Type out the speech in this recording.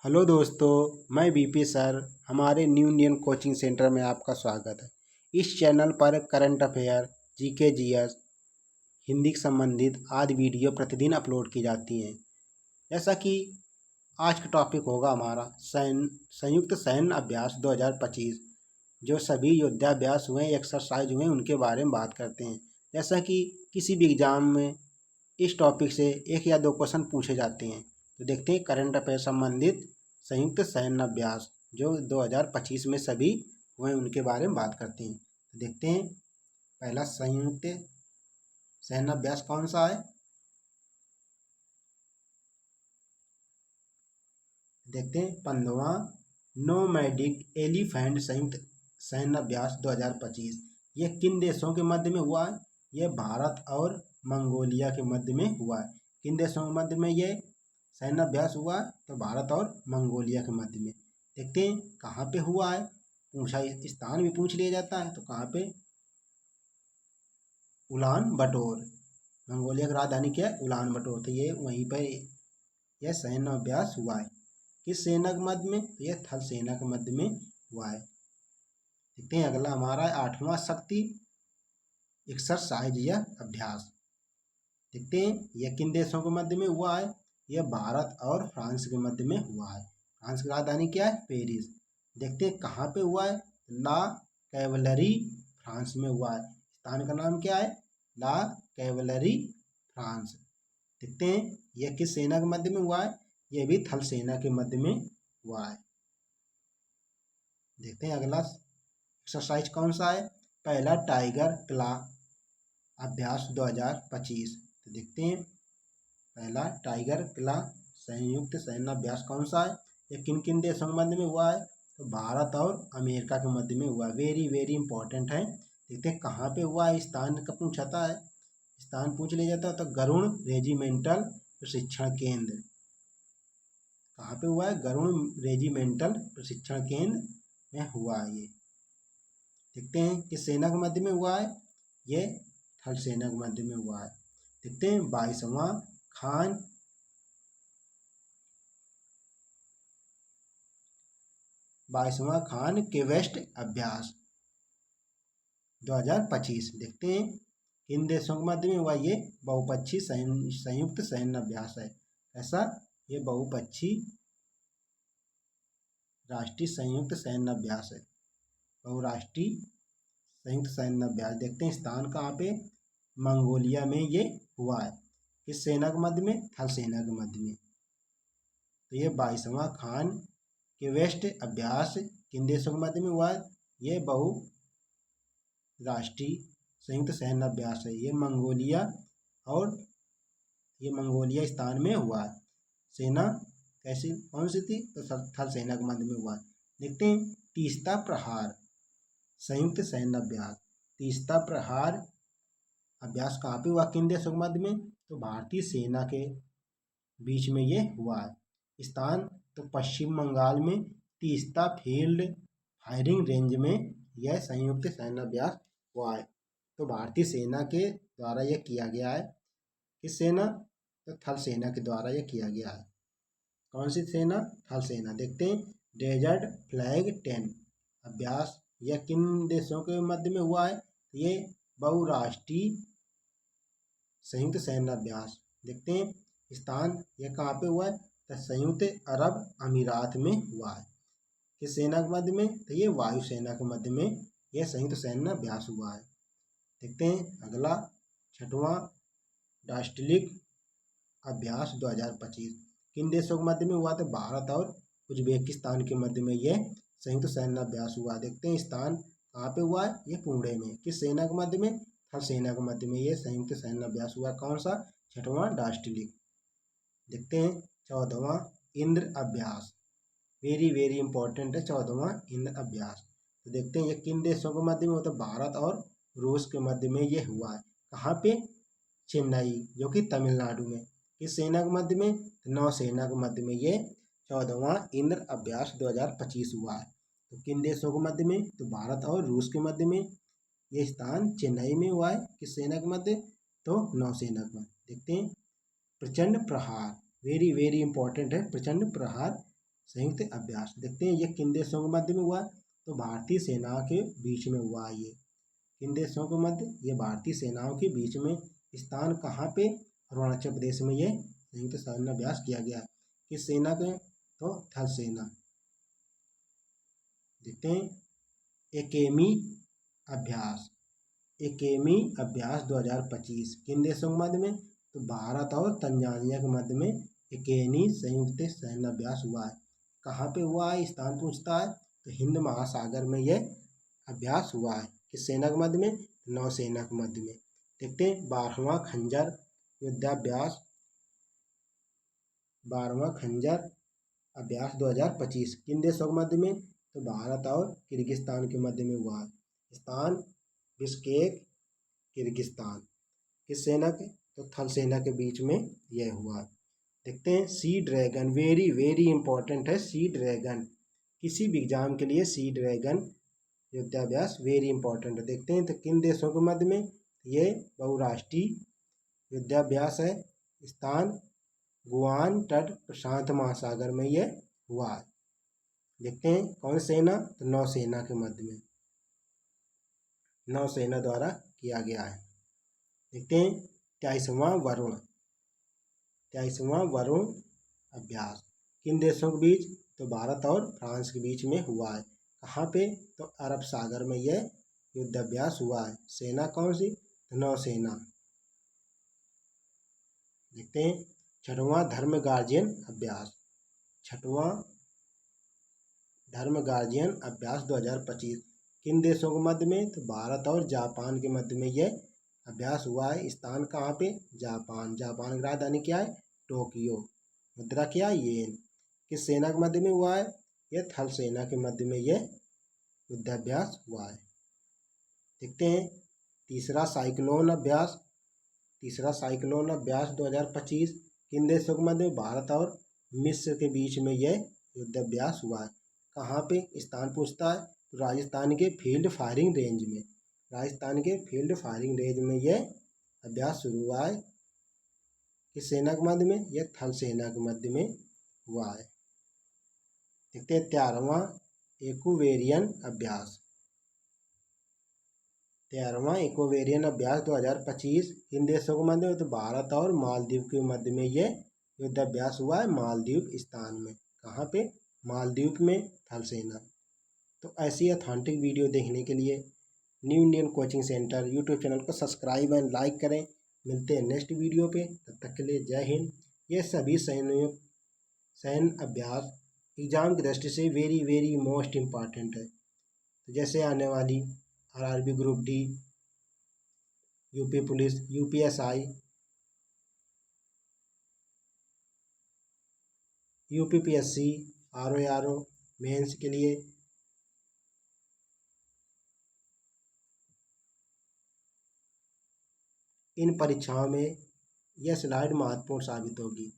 Hello दोस्तों, मैं BP sir. हमारे न्यू इंडियन कोचिंग सेंटर में आपका स्वागत है। इस चैनल पर current affair, GK, GS, Hindi से संबंधित आदि वीडियो प्रतिदिन अपलोड की जाती हैं। जैसा कि आज का टॉपिक होगा हमारा संयुक्त सैन्य अभ्यास 2025। जो सभी योद्धाभ्यास हुए, एक्सरसाइज हुए, उनके बारे में बात करते हैं। जैसा कि किसी भी एग्जाम में इस टॉपिक से एक या दो क्वेश्चन पूछे जाते हैं, तो देखते हैं करंट अफेयर संबंधित संयुक्त सैन्य अभ्यास जो 2025 में सभी हुए उनके बारे में बात करते हैं। तो देखते हैं पहला संयुक्त सैन्य अभ्यास कौन सा है। देखते हैं 15वां नोमैडिक एलिफेंट संयुक्त सैन्य अभ्यास 2025। ये किन देशों के मध्य में हुआ है? ये भारत और मंगोलिया के मध्य में हुआ है। किन देशों के मध्य में ये सैन्य अभ्यास हुआ है? तो भारत और मंगोलिया के मध्य में। देखते हैं कहाँ पे हुआ है, पूछा स्थान भी पूछ लिया जाता है। तो कहाँ पे? उलान बटोर। मंगोलिया की राजधानी क्या है? उलान बटोर। तो ये वहीं पर यह सैन्य अभ्यास हुआ है। किस सेना के मध्य में? तो यह थल सेना के मध्य में हुआ है। देखते हैं अगला हमारा 8वां शक्ति एक्सरसाइज या अभ्यास। देखते हैं यह किन देशों के मध्य में हुआ है? यह भारत और फ्रांस के मध्य में हुआ है। फ्रांस की राजधानी क्या है? पेरिस। देखते हैं कहाँ पे हुआ है? ला कैवलरी फ्रांस में हुआ है। स्थान का नाम क्या है? ला कैवलरी फ्रांस। देखते हैं यह किस सेना के मध्य में हुआ है? यह भी थल सेना के मध्य में हुआ है। देखते हैं अगला एक्सरसाइज कौन सा है। पहला टाइगर क्ला अभ्यास 2025। तो देखते हैं पहला टाइगर क्ला संयुक्त सैन्य अभ्यास कौन सा है? ये किन किन देशों के मध्य में हुआ है? तो भारत और अमेरिका के मध्य में हुआ। वेरी वेरी इंपॉर्टेंट है। देखते हैं कहाँ पे हुआ है। स्थान का पूछाता है, स्थान पूछ लिया जाता है। तो गरुण रेजिमेंटल प्रशिक्षण केंद्र कहाँ पे हुआ है? गरुण रेजिमेंटल प्रशिक्षण केंद्र में हुआ है ये। देखते हैं कि सेना के मध्य में हुआ है। ये थल सेना के मध्य में हुआ है। देखते हैं 22वां खान 22वां खान क्वेस्ट अभ्यास 2025। देखते हैं किन देशों के मध्य में हुआ। ये बहुपक्षीय संयुक्त सैन्य अभ्यास है। ऐसा ये बहुपक्षीय राष्ट्रीय संयुक्त सैन्य अभ्यास है। बहुराष्ट्रीय संयुक्त सैन्य अभ्यास। देखते हैं स्थान कहाँ पे? मंगोलिया में ये हुआ है। किस सेना के मध्य में? थल सेना के मध्य में। तो ये 22वां खान क्वेस्ट अभ्यास किन देशों के मध्य में हुआ है? ये बहुराष्ट्रीय संयुक्त सैन्य अभ्यास है। ये मंगोलिया स्थान में हुआ है। सेना कैसी कौन सी थी? तो थल सेना के मध्य में हुआ है। देखते हैं तीस्ता प्रहार संयुक्त सैन्य अभ्यास। तीस्ता प्रहार अभ्यास कहाँ पे हुआ? किन देशों के मध्य में? तो भारतीय सेना के बीच में ये हुआ है। स्थान तो पश्चिम बंगाल में तीस्ता फील्ड फायरिंग रेंज में यह संयुक्त सैन्य अभ्यास हुआ है। तो भारतीय सेना के द्वारा यह किया गया है। किस सेना? तो थल सेना के द्वारा यह किया गया है। कौन सी सेना? थल सेना। देखते हैं डेजर्ट फ्लैग 10 अभ्यास। यह किन देशों के मध्य में हुआ है? ये बहुराष्ट्रीय संयुक्त सैन्य अभ्यास। देखते हैं स्थान यह कहाँ पे हुआ है? तो संयुक्त अरब अमीरात में हुआ है। किस सेना के मध्य में? तो ये वायुसेना के मध्य में यह संयुक्त सैन्य अभ्यास हुआ है। देखते हैं अगला 6वां डास्टिलिक अभ्यास 2025 किन देशों के मध्य में हुआ? तो भारत और उज्बेकिस्तान के मध्य में यह संयुक्त सैन्य अभ्यास हुआ। देखते हैं स्थान कहाँ पे हुआ है? ये पुणे में। किस सेना के मध्य में? थल सेना के मध्य में यह संयुक्त सैन्य अभ्यास हुआ। कौन सा? 6वां डास्टिलिक। देखते हैं 14वां इंद्र अभ्यास। वेरी वेरी इंपॉर्टेंट है 14वां इंद्र अभ्यास। तो देखते हैं ये किन देशों के मध्य में होता है? भारत और रूस के मध्य में ये हुआ है। कहाँ पे? चेन्नई, जो कि तमिलनाडु में। किस सेना के मध्य में? नौसेना के मध्य में ये 14वां इंद्र अभ्यास 2025 हुआ है। तो किन देशों के मध्य में? तो भारत और रूस के मध्य में। ये स्थान चेन्नई में हुआ है। किस सेना के मध्य? तो नौसेना के मध्य। देखते हैं प्रचंड प्रहार। वेरी वेरी इंपॉर्टेंट है प्रचंड प्रहार संयुक्त अभ्यास। देखते हैं ये किन देशों के मध्य में हुआ, तो भारतीय सेना के बीच में हुआ। ये किन देशों के मध्य, ये भारतीय सेनाओं के बीच में। स्थान कहाँ पे, अरुणाचल प्रदेश में ये संयुक्त सैन्य अभ्यास किया गया। किस सेना के, तो थल सेना। देखते हैं एकेमी अभ्यास। एकेमी अभ्यास 2025 किन देशों के मध्य में, तो भारत और तंजानिया के मध्य में एकेनी संयुक्त सैन्य अभ्यास हुआ है। कहाँ पे हुआ है, स्थान पूछता है, तो हिंद महासागर में यह अभ्यास हुआ है। किस सेना के मध्य में, नौसेना के मध्य में। देखते हैं 12वां खंजर युद्धाभ्यास। 12वां खंजर अभ्यास 2025 किन देशों के मध्य में, तो भारत और किर्गिस्तान के मध्य में हुआ है। स्थान बिश्केक, किर्गिस्तान। किस सेना के, तो थल सेना के बीच में यह हुआ। देखते हैं sea dragon, very very important है सी ड्रैगन। किसी भी एग्जाम के लिए सी ड्रैगन युद्धाभ्यास वेरी इंपॉर्टेंट है। देखते हैं तो किन देशों के मध्य में, ये बहुराष्ट्रीय युद्धाभ्यास है। स्थान गुआन तट प्रशांत महासागर में ये हुआ है। देखते हैं कौन सेना, तो नौसेना के मध्य में, नौसेना द्वारा किया गया है। देखते हैं 23वां वरुण, 23वां वरुण अभ्यास किन देशों के बीच, तो भारत और फ्रांस के बीच में हुआ है। कहाँ पे, तो अरब सागर में यह युद्धाभ्यास हुआ है। सेना कौन सी, तो नौसेना। देखते हैं 6वां धर्म गार्जियन अभ्यास। 6वां धर्म गार्जियन अभ्यास 2025 किन देशों के मध्य में, तो भारत और जापान के मध्य में यह अभ्यास हुआ है। स्थान कहाँ पे, जापान। जापान की राजधानी क्या है, टोक्यो। मुद्रा क्या, येन। किस सेना के मध्य में हुआ है, यह थल सेना के मध्य में यह युद्धाभ्यास हुआ है। देखते हैं तीसरा साइक्लोन अभ्यास। तीसरा साइक्लोन अभ्यास 2025 किन देशों के मध्य में, भारत और मिस्र के बीच में यह युद्धाभ्यास हुआ है। कहाँ पे, स्थान पूछता है, तो राजस्थान के फील्ड फायरिंग रेंज में। राजस्थान के फील्ड फायरिंग रेंज में यह अभ्यास शुरू हुआ है। किस सेना के मध्य में, यह थल सेना के मध्य में हुआ है। देखते हैं 13वां इक्वेरियन अभ्यास। 13वां इक्वेरियन अभ्यास 2025 किन देशों के मध्य में, तो भारत और मालदीव के मध्य में यह युद्धाभ्यास हुआ है। मालदीव स्थान में। कहाँ पे, मालदीव में, थल सेना। तो ऐसी ऑथेंटिक वीडियो देखने के लिए new Indian coaching centre YouTube channel को सब्सक्राइब एंड लाइक करें। मिलते हैं नेक्स्ट वीडियो पे, तब तक के लिए जय हिंद। ये सभी सैन्य अभ्यास एग्जाम की दृष्टि से वेरी वेरी मोस्ट इम्पॉर्टेंट है। तो जैसे आने वाली RRB group D, UP police, UPSI, UPPSC, RO mains के लिए इन परीक्षाओं में यह स्लाइड महत्वपूर्ण साबित होगी।